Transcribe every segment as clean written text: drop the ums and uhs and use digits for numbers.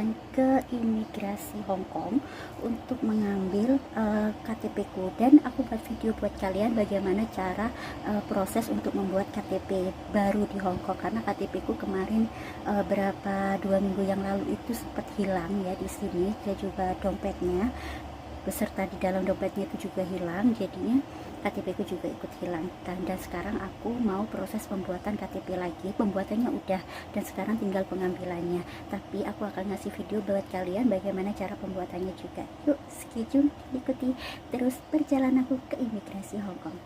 akan ke imigrasi Hong Kong untuk mengambil KTP ku, dan aku buat video buat kalian bagaimana cara proses untuk membuat KTP baru di Hong Kong, karena KTP ku kemarin berapa 2 minggu yang lalu itu sempat hilang ya di sini, dan juga dompetnya beserta di dalam dompetnya itu juga hilang, jadinya KTP ku juga ikut hilang. Dan sekarang aku mau proses pembuatan KTP lagi, pembuatannya udah, dan sekarang tinggal pengambilannya, tapi aku akan ngasih video buat kalian bagaimana cara pembuatannya juga. Yuk stay tune, ikuti terus perjalanan aku ke imigrasi Hong Kong.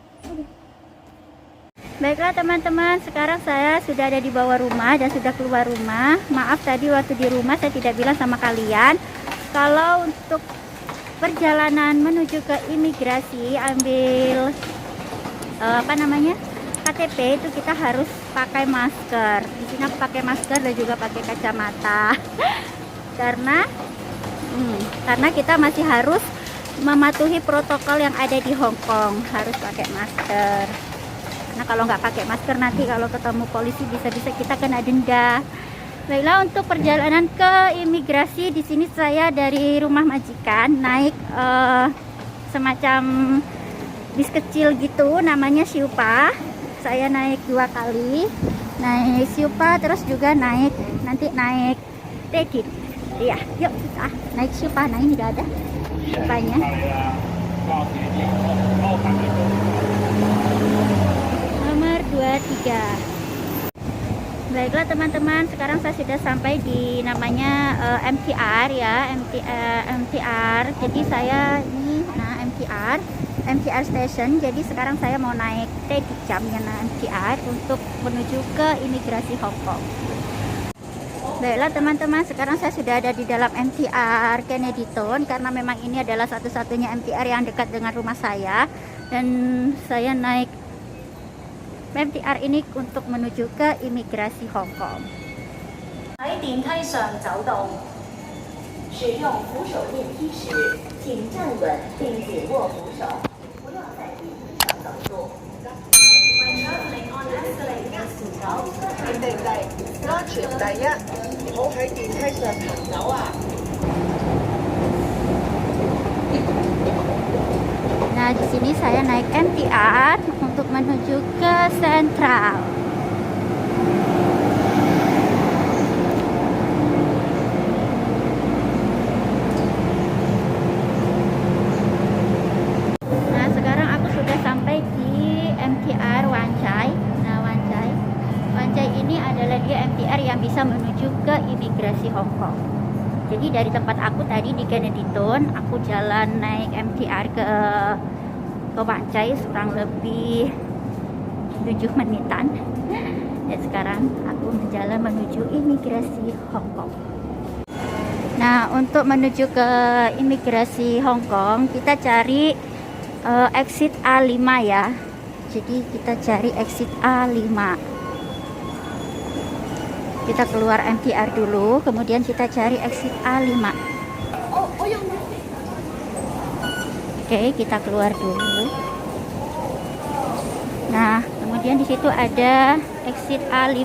Baiklah teman-teman, sekarang saya sudah ada di bawah rumah dan sudah keluar rumah. Maaf tadi waktu di rumah saya tidak bilang sama kalian kalau untuk perjalanan menuju ke imigrasi ambil KTP itu kita harus pakai masker. Di sini aku pakai masker dan juga pakai kacamata karena kita masih harus mematuhi protokol yang ada di Hong Kong, harus pakai masker. Karena kalau nggak pakai masker nanti kalau ketemu polisi bisa-bisa kita kena denda. Baiklah, untuk perjalanan ke imigrasi di sini saya dari rumah majikan naik semacam bis kecil gitu, namanya Siupa. Saya naik 2 kali, naik Siupa terus juga naik Tedit. Iya, yuk kita naik Siupa. Nah ini udah ada Siupanya. Nomor 23. Baiklah teman-teman, sekarang saya sudah sampai di namanya MTR ya, MTR. Jadi saya ini MTR station. Jadi sekarang saya mau naik jamnya MTR untuk menuju ke imigrasi Hong Kong. Baiklah teman-teman, sekarang saya sudah ada di dalam MTR Kennedy-Town, karena memang ini adalah satu-satunya MTR yang dekat dengan rumah saya, dan saya naik MTR ini untuk menuju ke imigrasi Hong Kong. 喺電梯上走動，使用扶手電梯時，請站穩並緊握扶手，不要在電梯上等座。When traveling on escalators，扶手。請定地，安全第一，唔好喺電梯上行走啊！ Nah, di sini saya naik MTR untuk menuju ke Sentral. Nah, sekarang aku sudah sampai di MTR Wan Chai. Nah, Wan Chai ini adalah dia MTR yang bisa menuju ke imigrasi Hong Kong. Jadi dari tempat aku tadi di Kennedy-Town, aku jalan naik MTR ke Wan Chai kurang lebih 7 menitan. Dan sekarang aku menjalan menuju imigrasi Hong Kong. Nah, untuk menuju ke imigrasi Hong Kong, kita cari exit A5 ya. Jadi kita cari exit A5. Kita keluar MTR dulu, kemudian kita cari exit A5. Oke, kita keluar dulu. Nah, kemudian di situ ada exit A5.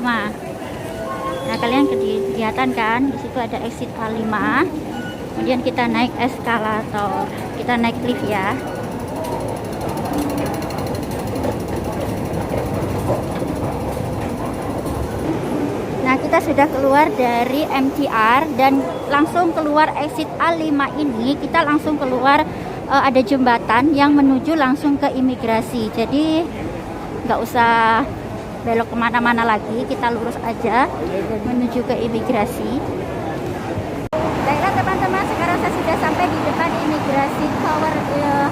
Nah, kalian kelihatan kan? Di situ ada exit A5. Kemudian kita naik eskalator. Kita naik lift ya. Nah, kita sudah keluar dari MTR dan langsung keluar exit A5 ini. Kita langsung keluar ada jembatan yang menuju langsung ke imigrasi. Jadi nggak usah belok kemana-mana lagi, kita lurus aja menuju ke imigrasi. Baiklah teman-teman, sekarang saya sudah sampai di depan imigrasi Tower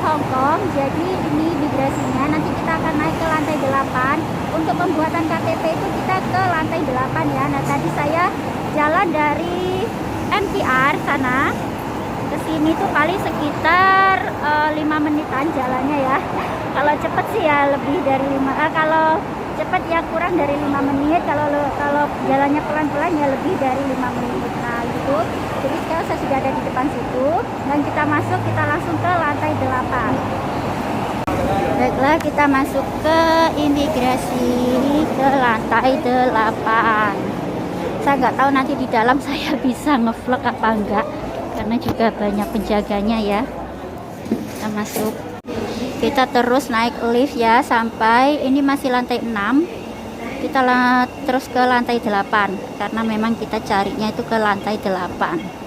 Hong Kong. Jadi ini imigrasinya, nanti kita akan naik ke lantai 8. Untuk pembuatan KTP itu kita ke lantai 8 ya. Nah, tadi saya jalan dari MTR sana ke sini tuh paling sekitar 5 menitan jalannya ya. Kalau cepet sih ya lebih dari 5, kalau cepet ya kurang dari 5 menit, kalau jalannya pelan-pelan ya lebih dari 5 menit. Nah gitu. Jadi sekarang saya sudah ada di depan situ dan kita masuk, kita langsung ke lantai 8. Baiklah, kita masuk ke imigrasi ke lantai 8. Saya nggak tahu nanti di dalam saya bisa ngevlog apa enggak, karena juga banyak penjaganya ya. Kita masuk, kita terus naik lift ya sampai ini masih lantai 6. Kita terus ke lantai 8 karena memang kita carinya itu ke lantai 8.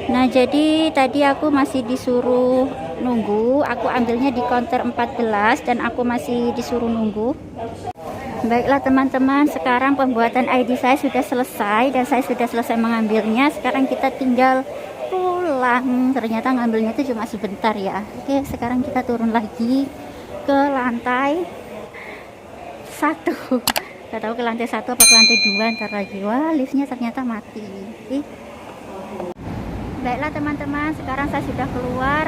Nah, jadi tadi aku masih disuruh nunggu, aku ambilnya di counter 14 dan aku masih disuruh nunggu. Baiklah teman-teman, sekarang pembuatan ID saya sudah selesai dan saya sudah selesai mengambilnya. Sekarang kita tinggal pulang. Ternyata ngambilnya itu cuma sebentar ya. Oke, sekarang kita turun lagi ke lantai 1. Gak tahu ke lantai 1 apa ke lantai 2 ntar lagi. Wah, liftnya ternyata mati. Oke. Baiklah teman-teman, sekarang saya sudah keluar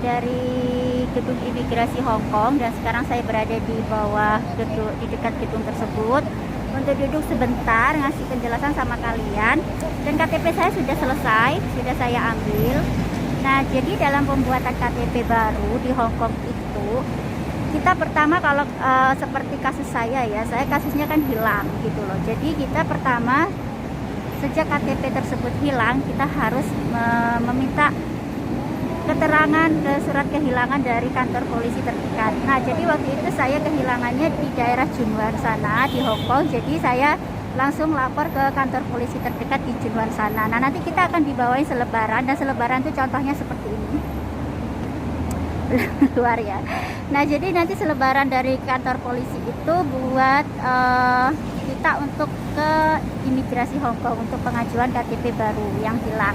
dari gedung imigrasi Hong Kong dan sekarang saya berada di bawah gedung, di dekat gedung tersebut untuk duduk sebentar ngasih penjelasan sama kalian. Dan KTP saya sudah selesai, sudah saya ambil. Nah, jadi dalam pembuatan KTP baru di Hong Kong itu kita pertama kalau seperti kasus saya ya, saya kasusnya kan hilang gitu loh. Jadi kita pertama sejak KTP tersebut hilang, kita harus meminta keterangan ke surat kehilangan dari kantor polisi terdekat. Nah, jadi waktu itu saya kehilangannya di daerah Junwan sana di Hong Kong. Jadi saya langsung lapor ke kantor polisi terdekat di Junwan sana. Nah, nanti kita akan dibawain selebaran dan selebaran itu contohnya seperti ini. Luar ya. Nah, jadi nanti selebaran dari kantor polisi itu buat kita untuk ke imigrasi Hong Kong untuk pengajuan KTP baru yang hilang.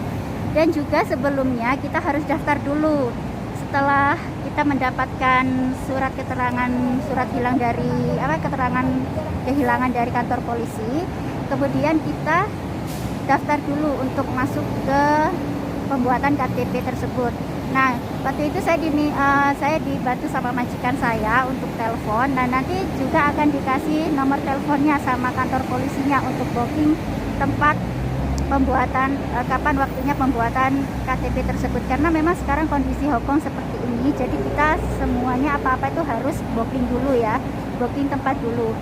Dan juga sebelumnya kita harus daftar dulu. Setelah kita mendapatkan surat keterangan surat keterangan kehilangan dari kantor polisi, kemudian kita daftar dulu untuk masuk ke pembuatan KTP tersebut. Nah, waktu itu saya dibantu sama majikan saya untuk telepon. Nah, nanti juga akan dikasih nomor teleponnya sama kantor polisinya untuk booking tempat pembuatan, kapan waktunya pembuatan KTP tersebut. Karena memang sekarang kondisi Hong Kong seperti ini, jadi kita semuanya apa-apa itu harus booking dulu ya, booking tempat dulu,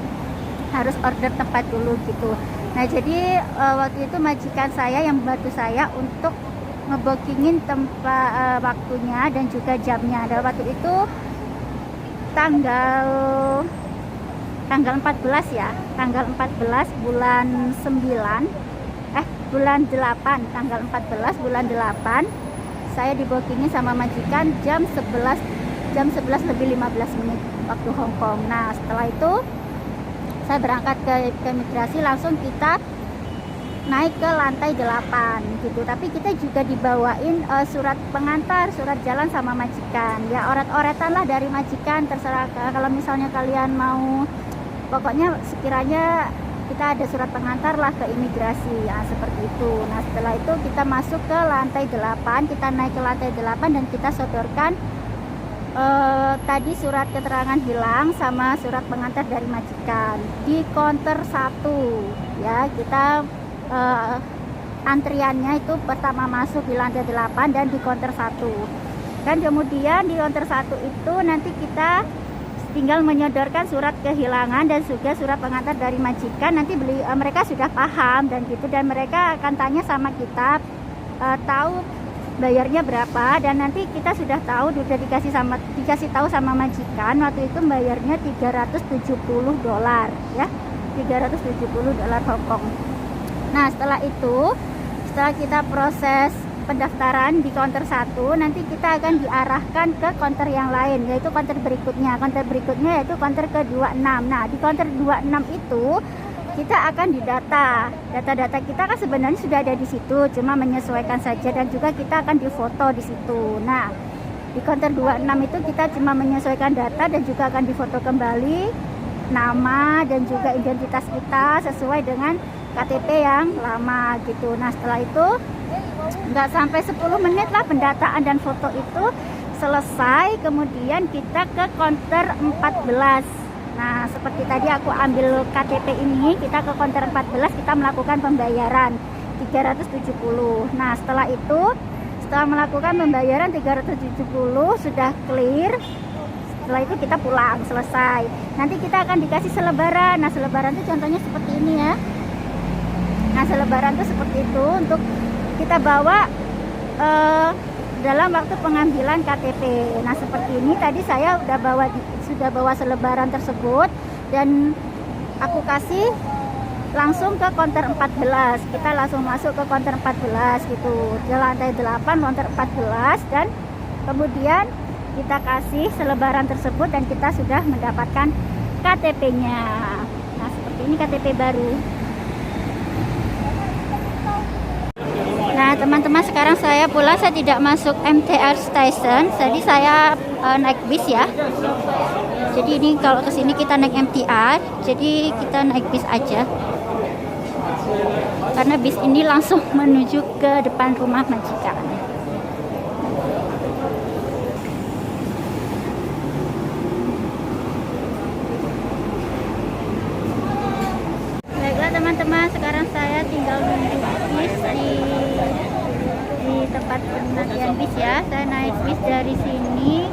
harus order tempat dulu gitu. Nah, jadi waktu itu majikan saya yang membantu saya untuk ngebookingin tempat waktunya dan juga jamnya. Dan waktu itu tanggal 14 ya, tanggal 14 bulan 8, tanggal 14 bulan 8 saya dibookingin sama majikan jam 11 lebih 15 menit waktu Hong Kong. Nah, setelah itu saya berangkat ke imigrasi, langsung kita naik ke lantai 8 gitu. Tapi kita juga dibawain surat pengantar, surat jalan sama majikan. Ya, oret-oretan lah dari majikan, terserah kalau misalnya kalian mau. Pokoknya sekiranya kita ada surat pengantar lah ke imigrasi ya, seperti itu. Nah, setelah itu kita masuk ke lantai 8, kita naik ke lantai 8 dan kita sodorkan tadi surat keterangan hilang sama surat pengantar dari majikan di counter 1 ya. Kita antriannya itu pertama masuk di lantai 8 dan di counter 1. Dan kemudian di counter 1 itu nanti kita tinggal menyodorkan surat kehilangan dan juga surat pengantar dari majikan. Nanti mereka sudah paham dan gitu, dan mereka akan tanya sama kita tahu bayarnya berapa, dan nanti kita sudah tahu, sudah dikasih tahu sama majikan waktu itu bayarnya $370 ya, $370 Hong Kong. Nah, setelah itu, setelah kita proses pendaftaran di counter 1, nanti kita akan diarahkan ke counter yang lain, yaitu counter berikutnya. Counter berikutnya yaitu counter ke-26. Nah, di counter 26 itu kita akan didata. Data-data kita kan sebenarnya sudah ada di situ, cuma menyesuaikan saja, dan juga kita akan difoto di situ. Nah, di counter 26 itu kita cuma menyesuaikan data dan juga akan difoto kembali nama dan juga identitas kita sesuai dengan KTP yang lama gitu. Nah, setelah itu nggak sampai 10 menit lah pendataan dan foto itu selesai. Kemudian kita ke counter 14. Nah, seperti tadi aku ambil KTP ini, kita ke counter 14, kita melakukan pembayaran 370. Nah, setelah itu, setelah melakukan pembayaran 370 sudah clear, Setelah itu kita pulang, selesai. Nanti kita akan dikasih selebaran. Nah, selebaran itu contohnya seperti ini ya. Nah, selebaran itu seperti itu untuk kita bawa dalam waktu pengambilan KTP. Nah, seperti ini tadi saya sudah bawa selebaran tersebut dan aku kasih langsung ke konter 14. Kita langsung masuk ke konter 14 gitu. Di lantai 8 konter 14 dan kemudian kita kasih selebaran tersebut dan kita sudah mendapatkan KTP-nya. Nah, seperti ini KTP baru. Nah, teman-teman, sekarang saya pulang, saya tidak masuk MTR station. Jadi saya naik bis ya. Jadi ini kalau ke sini kita naik MTR, jadi kita naik bis aja. Karena bis ini langsung menuju ke depan rumah majikan. Baiklah teman-teman, sekarang saya tinggal nunggu bis di tempat penantian bis ya. Saya naik bis dari sini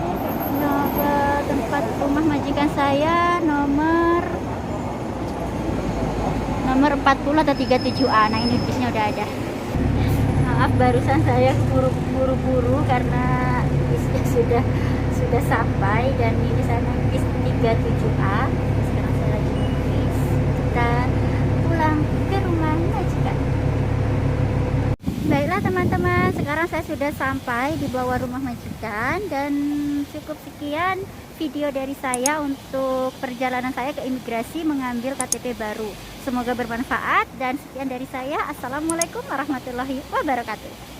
ke tempat rumah majikan saya nomor 40 atau 37A. Nah, ini bisnya udah ada. Maaf, barusan saya buru-buru karena bisnya sudah sampai dan ini saya naik bis 37A. Sekarang saya lagi naik bis. Kita pulang ke rumah majikan. Baiklah teman-teman, sekarang saya sudah sampai di bawah rumah majikan dan cukup sekian video dari saya untuk perjalanan saya ke imigrasi mengambil KTP baru. Semoga bermanfaat dan sekian dari saya. Assalamualaikum warahmatullahi wabarakatuh.